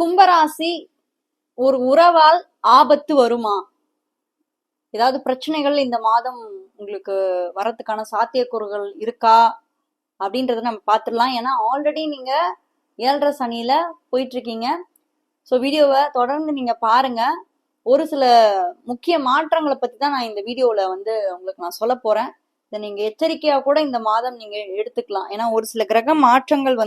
கும்பராசி ஒரு உறவால் ஆபத்து வருமா? ஏதாவது பிரச்சனைகள் இந்த மாதம் உங்களுக்கு வரதுக்கான சாத்தியக்கூறுகள் இருக்கா அப்படின்றத நம்ம பார்த்துடலாம். ஏன்னா ஆல்ரெடி நீங்க 7.5 சனியில போயிட்டு இருக்கீங்க. ஸோ வீடியோவை தொடர்ந்து நீங்க பாருங்க. ஒரு சில முக்கிய மாற்றங்களை பத்தி தான் நான் இந்த வீடியோல உங்களுக்கு நான் சொல்ல போறேன். இதை நீங்க எச்சரிக்கையா கூட இந்த மாதம் நீங்க எடுத்துக்கலாம். ஏன்னா ஒரு சில கிரக மாற்றங்கள்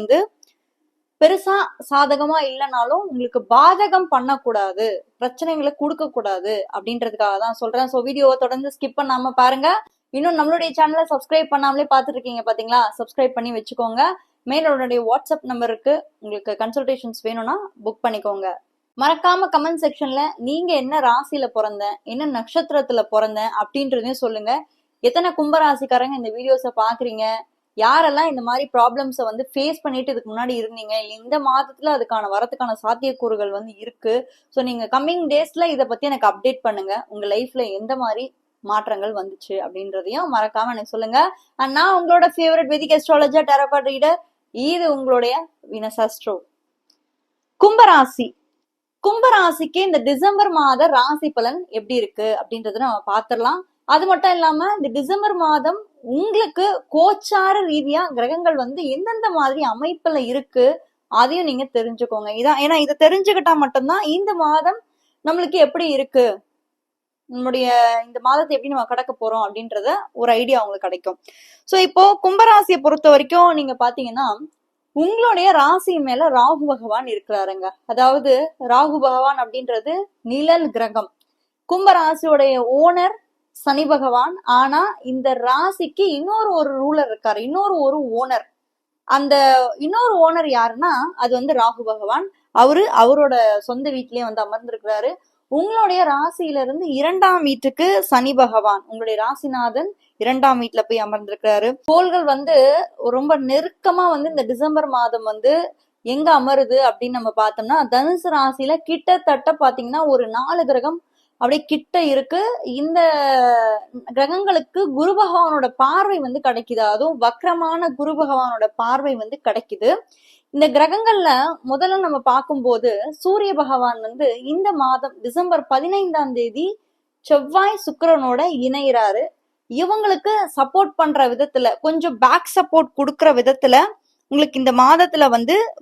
பெருசா சாதகமா இல்லைனாலும் உங்களுக்கு பாதகம் பண்ணக்கூடாது, பிரச்சனைகளை கொடுக்க கூடாது அப்படின்றதுக்காக தான் சொல்றேன். ஸோ வீடியோவை தொடர்ந்து ஸ்கிப் பண்ணாம பாருங்க. இன்னும் நம்மளுடைய சேனலை சப்ஸ்கிரைப் பண்ணாமலே பார்த்துட்டு இருக்கீங்க பாத்தீங்களா? சப்ஸ்கிரைப் பண்ணி வச்சுக்கோங்க. மேலோடைய வாட்ஸ்அப் நம்பருக்கு உங்களுக்கு கன்சல்டேஷன்ஸ் வேணும்னா புக் பண்ணிக்கோங்க. மறக்காம கமெண்ட் செக்ஷன்ல நீங்க என்ன ராசியில பிறந்தேன், என்ன நட்சத்திரத்துல பிறந்தேன் அப்படின்றதையும் சொல்லுங்க. எத்தனை கும்பராசிக்காரங்க இந்த வீடியோஸை பாக்குறீங்க, யாரெல்லாம் இந்த மாதிரி ப்ராப்ளம்ஸை ஃபேஸ் பண்ணிட்டு இதுக்கு முன்னாடி இருந்தீங்க, இந்த மாதத்துல அதுக்கான வரதுக்கான சாத்தியக்கூறுகள் இருக்கு. ஸோ நீங்க கம்மிங் டேஸ்ல இதை பத்தி எனக்கு அப்டேட் பண்ணுங்க. உங்க லைஃப்ல எந்த மாதிரி மாற்றங்கள் வந்துச்சு அப்படின்றதையும் மறக்காம எனக்கு சொல்லுங்க. அண்ட் நான் உங்களோட ஃபேவரட் வேதிக் அஸ்ட்ராலஜர் டாரோ கார்ட் ரீடர். இது உங்களுடைய வீனஸ் ஆஸ்ட்ரோ. கும்பராசி. கும்பராசிக்கு இந்த டிசம்பர் மாத ராசி பலன் எப்படி இருக்கு அப்படின்றத நம்ம பாத்திரலாம். அது மட்டும் இல்லாம இந்த டிசம்பர் மாதம் உங்களுக்கு கோச்சார ரீதியா கிரகங்கள் எந்தெந்த மாதிரி அமைப்புல இருக்கு அதையும் நீங்க தெரிஞ்சுக்கோங்க. இதான், ஏன்னா இதை தெரிஞ்சுக்கிட்டா மட்டும்தான் இந்த மாதம் நம்மளுக்கு எப்படி இருக்கு, நம்மளுடைய இந்த மாதத்தை எப்படி நம்ம கடக்க போறோம் அப்படின்றத ஒரு ஐடியா உங்களுக்கு கிடைக்கும். சோ இப்போ கும்பராசியை பொறுத்த வரைக்கும் நீங்க பாத்தீங்கன்னா உங்களுடைய ராசி மேல ராகு பகவான் இருக்கிறாருங்க. அதாவது ராகு பகவான் அப்படின்றது நிழல் கிரகம். கும்பராசியோடைய ஓனர் சனி பகவான். ஆனா இந்த ராசிக்கு இன்னொரு ரூலர் இருக்காரு, இன்னொரு ஓனர். அந்த இன்னொரு ஓனர் யாருன்னா அது ராகு பகவான். அவரோட சொந்த வீட்லயே அமர்ந்திருக்கிறாரு. உங்களுடைய ராசியில இருந்து 2ஆம் வீட்டுக்கு சனி பகவான், உங்களுடைய ராசிநாதன் 2ஆம் வீட்டுல போய் அமர்ந்திருக்கிறாரு. கோள்கள் ரொம்ப நெருக்கமா இந்த டிசம்பர் மாதம் எங்க அமருது அப்படின்னு நம்ம பார்த்தோம்னா தனுசு ராசியில கிட்டத்தட்ட பாத்தீங்கன்னா ஒரு 4 கிரகம் அப்படியே கிட்ட இருக்கு. இந்த கிரகங்களுக்கு குரு பகவானோட பார்வை கிடைக்குது. அதுவும் வக்ரமான குரு பகவானோட பார்வை கிடைக்குது. இந்த கிரகங்கள்ல முதல்ல நம்ம பார்க்கும்போது சூரிய பகவான் இந்த மாதம் டிசம்பர் 15ஆம் தேதி செவ்வாய் சுக்கிரனோட இணைகிறாரு. இவங்களுக்கு சப்போர்ட் பண்ற விதத்துல, கொஞ்சம் பேக் சப்போர்ட் கொடுக்கற விதத்துல உங்களுக்கு இந்த மாதத்துல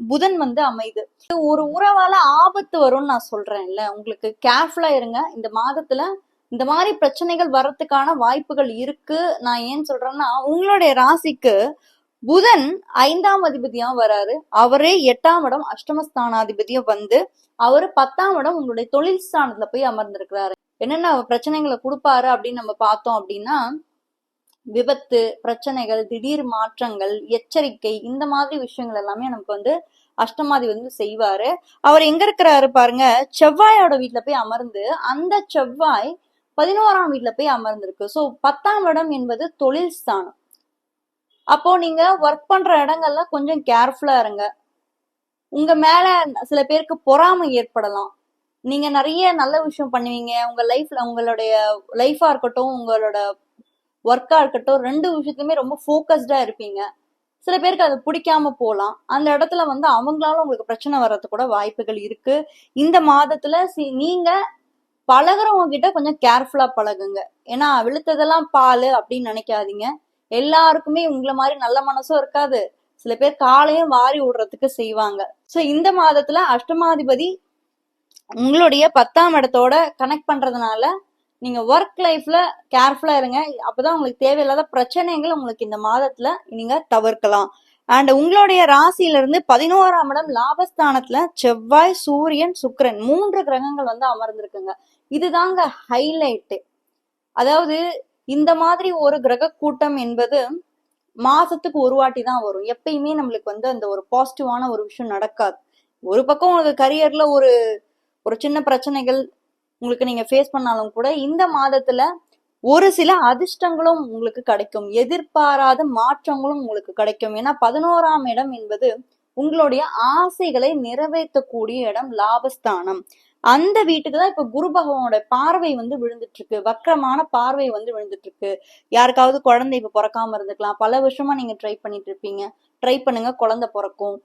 புதன் அமையுது. ஒரு உறவால ஆபத்து வரும்னு நான் சொல்றேன் இல்ல, உங்களுக்கு கேர்ஃபுல்லா இருங்க. இந்த மாதத்துல இந்த மாதிரி பிரச்சனைகள் வர்றதுக்கான வாய்ப்புகள் இருக்கு. நான் ஏன் சொல்றேன்னா உங்களுடைய ராசிக்கு புதன் 5ஆம் அதிபதியும் வராரு. அவரே 8ஆம் இடம் அஷ்டமஸ்தானாதிபதியும் அவரு 10ஆம் இடம் உங்களுடைய தொழில் ஸ்தானத்துல போய் அமர்ந்திருக்கிறாரு. என்னென்ன பிரச்சனைகளை கொடுப்பாரு அப்படின்னு நம்ம பார்த்தோம் அப்படின்னா விபத்து, பிரச்சனைகள், திடீர் மாற்றங்கள், எச்சரிக்கை, இந்த மாதிரி விஷயங்கள் எல்லாமே நமக்கு அஷ்டமாதி செய்வாரு. அவர் எங்க இருக்கிறாரு பாருங்க, செவ்வாயோட வீட்டுல போய் அமர்ந்து, அந்த செவ்வாய் 11ஆம் வீட்டுல போய் அமர்ந்திருக்கு. சோ 10ஆம் இடம் என்பது தொழில் ஸ்தானம். அப்போ நீங்க ஒர்க் பண்ற இடங்கள்ல கொஞ்சம் கேர்ஃபுல்லா இருங்க. உங்க மேல சில பேருக்கு பொறாமை ஏற்படலாம். நீங்க நிறைய நல்ல விஷயம் பண்ணுவீங்க. உங்க லைஃப்ல, உங்களுடைய லைஃபா இருக்கட்டும், உங்களோட ஒர்க்கா இருக்கட்டும், 2 விஷயத்துலயுமே ரொம்ப போக்கஸ்டா இருப்பீங்க. சில பேருக்கு அது பிடிக்காம போலாம். அந்த இடத்துல அவங்களால உங்களுக்கு பிரச்சனை வர்றது கூட வாய்ப்புகள் இருக்கு. இந்த மாதத்துல நீங்க பழகுறவங்க கிட்ட கொஞ்சம் கேர்ஃபுல்லா பழகுங்க. ஏன்னா வெளுத்ததெல்லாம் பால் அப்படின்னு நினைக்காதீங்க. எல்லாருக்குமே உங்களை மாதிரி நல்ல மனசும் இருக்காது. சில பேர் காலையும் வாரி விடுறதுக்கு செய்வாங்க. சோ இந்த மாதத்துல அஷ்டமாதிபதி உங்களுடைய 10ஆம் இடத்தோட கனெக்ட் பண்றதுனால நீங்க ஒர்க் லைஃப்ல கேர்ஃபுல்லா இருங்க. அப்பதான் உங்களுக்கு தேவையில்லாத பிரச்சனைகள் உங்களுக்கு இந்த மாதத்துல நீங்க தவிர்க்கலாம். அண்ட் உங்களுடைய ராசியில இருந்து 11ஆம் இடம் லாபஸ்தானத்துல செவ்வாய், சூரியன், சுக்கிரன் 3 கிரகங்கள் அமர்ந்திருக்குங்க. இதுதாங்க ஹைலைட். அதாவது இந்த மாதிரி ஒரு கிரக கூட்டம் என்பது மாசத்துக்கு ஒரு வாட்டி தான் வரும். எப்பயுமே நம்மளுக்கு அந்த ஒரு பாசிட்டிவான ஒரு விஷயம் நடக்காது. ஒரு பக்கம் உங்களுக்கு கரியர்ல ஒரு சின்ன பிரச்சனைகள் உங்களுக்கு நீங்க ஃபேஸ் பண்ணாலும் கூட இந்த மாதத்துல ஒரு சில அதிர்ஷ்டங்களும் உங்களுக்கு கிடைக்கும். எதிர்பாராத மாற்றங்களும் உங்களுக்கு கிடைக்கும். ஏன்னா 11ஆம் இடம் என்பது உங்களுடைய ஆசைகளை நிறைவேற்றக்கூடிய இடம், லாபஸ்தானம். அந்த வீட்டுக்கு தான் இப்ப குரு பகவானோட பார்வை விழுந்துட்டு இருக்கு. வக்கரமான பார்வை விழுந்துட்டு இருக்கு. யாருக்காவது குழந்தை இப்ப பிறக்காம இருந்துக்கலாம். பல வருஷமா நீங்க ட்ரை பண்ணிட்டு இருப்பீங்க. ட்ரை பண்ணுங்க, குழந்தை பிறக்கும்.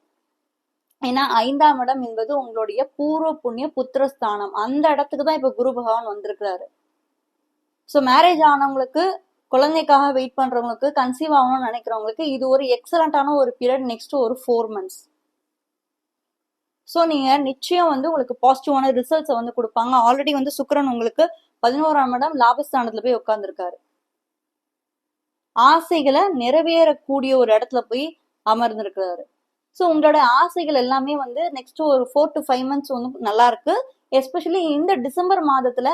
ஏன்னா 5ஆம் இடம் என்பது உங்களுடைய பூர்வ புண்ணிய புத்திரஸ்தானம். அந்த இடத்துக்கு தான் இப்ப குரு பகவான் வந்திருக்கிறாரு. ஸோ மேரேஜ் ஆனவங்களுக்கு, குழந்தைக்காக வெயிட் பண்றவங்களுக்கு, கன்சீவ் ஆகணும்னு நினைக்கிறவங்களுக்கு இது ஒரு எக்ஸலண்டான ஒரு பீரியட். நெக்ஸ்ட் ஒரு 4 months. ஸோ நீங்க நிச்சயம் வந்து உங்களுக்கு பாசிட்டிவான ரிசல்ட்ஸை வந்து கொடுப்பாங்க. ஆல்ரெடி வந்து சுக்கிரன் உங்களுக்கு 11ஆம் இடம் லாபஸ்தானத்துல போய் உட்கார்ந்துருக்காரு. ஆசைகளை நிறைவேறக்கூடிய ஒரு இடத்துல போய் அமர்ந்திருக்கிறாரு. ஸோ உங்களோட ஆசைகள் எல்லாமே வந்து நெக்ஸ்ட் ஒரு 4 to 5 months வந்து நல்லா இருக்கு. எஸ்பெஷலி இந்த டிசம்பர் மாதத்துல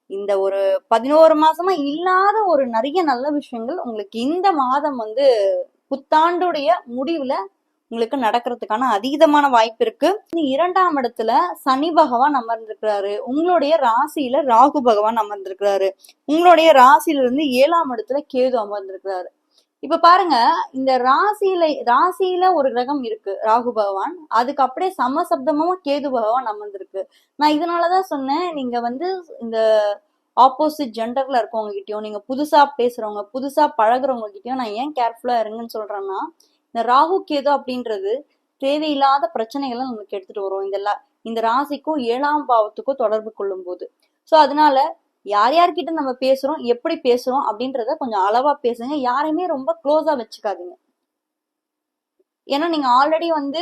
இந்த ஒரு 11 மாசமா இல்லாத ஒரு நிறைய நல்ல விஷயங்கள் உங்களுக்கு இந்த மாதம் வந்து புத்தாண்டுடைய முடிவுல உங்களுக்கு நடக்கிறதுக்கான அதீதமான வாய்ப்பு இருக்கு. 2ஆம் இடத்துல சனி பகவான் அமர்ந்திருக்கிறாரு. உங்களுடைய ராசியில ராகு பகவான் அமர்ந்திருக்கிறாரு. உங்களுடைய ராசியில இருந்து 7ஆம் இடத்துல கேது அமர்ந்திருக்கிறாரு. இப்ப பாருங்க, இந்த ராசியில ஒரு கிரகம் இருக்கு ராகு பகவான், அதுக்கு அப்படியே சமசப்தமா கேது பகவான் அமர்ந்திருக்கு. நான் இதனாலதான் சொன்னேன், நீங்க வந்து இந்த ஆப்போசிட் ஜெண்டர்ல இருக்கவங்க கிட்டயும், நீங்க புதுசா பேசுறவங்க, புதுசா பழகுறவங்க கிட்டயும் நான் ஏன் கேர்ஃபுல்லா இருங்கன்னு சொல்றேன்னா, இந்த ராகு கேது அப்படின்றது தேவையில்லாத பிரச்சனைகளை நமக்கு எடுத்துட்டு வரும் இந்த ராசிக்கும் 7ஆம் பாவத்துக்கும் தொடர்பு கொள்ளும் போது. சோ அதனால யார்கிட்ட நம்ம பேசுறோம், எப்படி பேசுறோம் அப்படின்றத கொஞ்சம் அளவா பேசுங்க. யாரையுமே ரொம்ப க்ளோஸா வச்சுக்காதீங்க. ஏன்னா நீங்க ஆல்ரெடி வந்து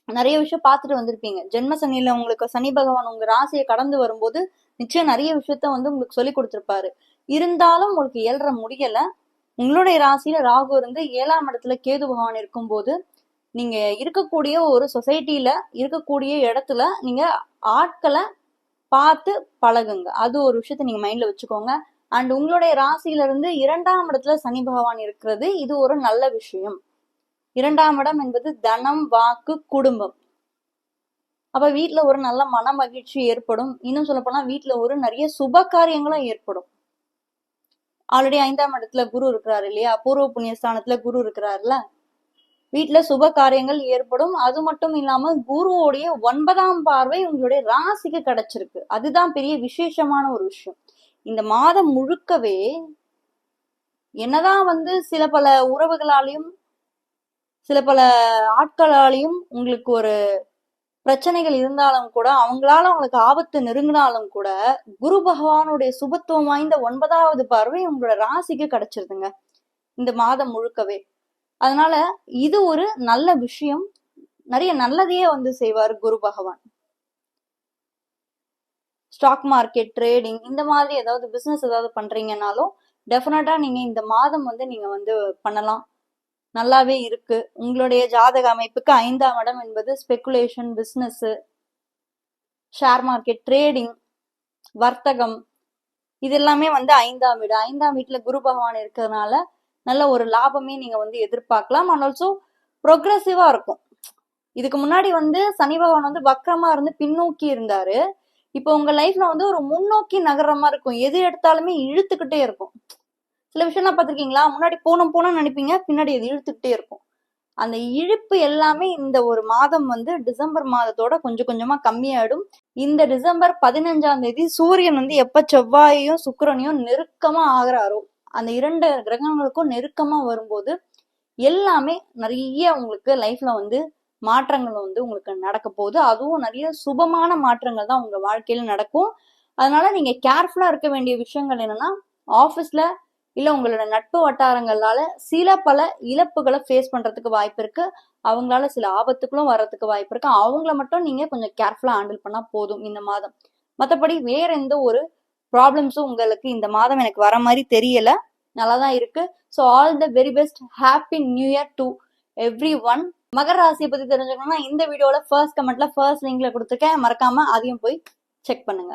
நிறைய விஷயம் பார்த்துட்டு வந்திருப்பீங்க. ஜென்ம சனியில உங்களுக்கு சனி பகவான் உங்க ராசியை கடந்து வரும்போது நிச்சயம் நிறைய விஷயத்த வந்து உங்களுக்கு சொல்லி கொடுத்திருப்பாரு. இருந்தாலும் உங்களுக்கு ஏழ்ற முடியல. உங்களுடைய ராசியில ராகு இருந்து 7ஆம் இடத்துல கேது பகவான் இருக்கும்போது நீங்க இருக்கக்கூடிய ஒரு சொசைட்டில இருக்கக்கூடிய இடத்துல நீங்க ஆட்களை பார்த்து பழகுங்க. அது ஒரு விஷயத்த நீங்க மைண்ட்ல வச்சுக்கோங்க. அண்ட் உங்களுடைய ராசியில இருந்து 2ஆம் இடத்துல சனி பகவான் இருக்கிறது இது ஒரு நல்ல விஷயம். 2ஆம் இடம் என்பது தனம், வாக்கு, குடும்பம். அப்ப வீட்டுல ஒரு நல்ல மன மகிழ்ச்சி ஏற்படும். இன்னும் சொல்ல போனா வீட்டுல ஒரு நிறைய சுப காரியங்களும் ஏற்படும். ஆல்ரெடி 5ஆம் இடத்துல குரு இருக்கிறாரு இல்லையா, பூர்வ புண்ணியஸ்தானத்துல குரு இருக்கிறாருல, வீட்டுல சுப காரியங்கள் ஏற்படும். அது மட்டும் இல்லாம குருவோடைய 9ஆம் பார்வை உங்களுடைய ராசிக்கு கிடைச்சிருக்கு. அதுதான் பெரிய விசேஷமான ஒரு விஷயம். இந்த மாதம் முழுக்கவே என்னதான் வந்து சில பல உறவுகளாலையும் சில பல ஆட்களாலையும் உங்களுக்கு ஒரு பிரச்சனைகள் இருந்தாலும் கூட, அவங்களால உங்களுக்கு ஆபத்து நெருங்கினாலும் கூட, குரு பகவானுடைய சுபத்துவம் வாய்ந்த 9ஆவது பார்வை உங்களோட ராசிக்கு கிடைச்சிருதுங்க இந்த மாதம் முழுக்கவே. அதனால இது ஒரு நல்ல விஷயம். நிறைய நல்லதையே வந்து செய்வார் குரு பகவான். ஸ்டாக் மார்க்கெட், ட்ரேடிங், இந்த மாதிரி ஏதாவது பிசினஸ் ஏதாவது பண்றீங்கன்னாலும் டெஃபினட்டா நீங்க இந்த மாதம் வந்து நீங்க வந்து பண்ணலாம். நல்லாவே இருக்கு. உங்களுடைய ஜாதக அமைப்புக்கு 5ஆம் இடம் என்பது speculation, business, share market, trading, வர்த்தகம், இது எல்லாமே வந்து 5ஆம் வீடு. 5ஆம் வீட்டுல குரு பகவான் இருக்கிறதுனால நல்ல ஒரு லாபமே நீங்க வந்து எதிர்பார்க்கலாம். அண்ட் ஆல்சோ ப்ரொக்ரெசிவா இருக்கும். இதுக்கு முன்னாடி வந்து சனி பகவான் வந்து வக்கரமா இருந்து பின்னோக்கி இருந்தாரு. இப்போ உங்க லைஃப்ல வந்து ஒரு முன்னோக்கி நகர்ற மாதிரி இருக்கும். எது எடுத்தாலுமே இழுத்துக்கிட்டே இருக்கும். சில விஷயம்லாம் பார்த்திருக்கீங்களா, முன்னாடி போனோம்னு நினைப்பீங்க, பின்னாடி அது இழுத்துக்கிட்டே இருக்கும். அந்த இழுப்பு எல்லாமே இந்த ஒரு மாதம் வந்து டிசம்பர் மாதத்தோட கொஞ்சம் கொஞ்சமா கம்மியாயிடும். இந்த டிசம்பர் 15ஆம் தேதி சூரியன் வந்து எப்ப செவ்வாயையும் சுக்கிரனையும் நெருக்கமா ஆகிறாரோ, அந்த 2 கிரகங்களுக்கும் நெருக்கமா வரும்போது எல்லாமே நிறைய உங்களுக்கு லைஃப்ல வந்து மாற்றங்கள் வந்து உங்களுக்கு நடக்க போகுது. அதுவும் நிறைய சுபமான மாற்றங்கள் தான் உங்க வாழ்க்கையில நடக்கும். அதனால நீங்க கேர்ஃபுல்லா இருக்க வேண்டிய விஷயங்கள் என்னன்னா, ஆபீஸ்ல இல்ல உங்களோட நட்பு வட்டாரங்களால சில பல இழப்புகளை ஃபேஸ் பண்றதுக்கு வாய்ப்பு இருக்கு. அவங்களால சில ஆபத்துக்களும் வர்றதுக்கு வாய்ப்பு இருக்கு. அவங்கள மட்டும் நீங்க கொஞ்சம் கேர்ஃபுல்லா ஹேண்டில் பண்ணா போதும் இந்த மாதம். மற்றபடி வேற எந்த ஒரு ப்ராப்ளம்ஸும் உங்களுக்கு இந்த மாதம் எனக்கு வர மாதிரி தெரியல. நல்லாதான் இருக்கு. So all the very best. Happy new year to every one. மகர ராசியை பத்தி தெரிஞ்சுக்கணும்னா இந்த வீடியோல ஃபர்ஸ்ட் கமெண்ட்ல ஃபர்ஸ்ட் லிங்க்ல கொடுத்துருக்கேன். மறக்காம அதையும் போய் செக் பண்ணுங்க.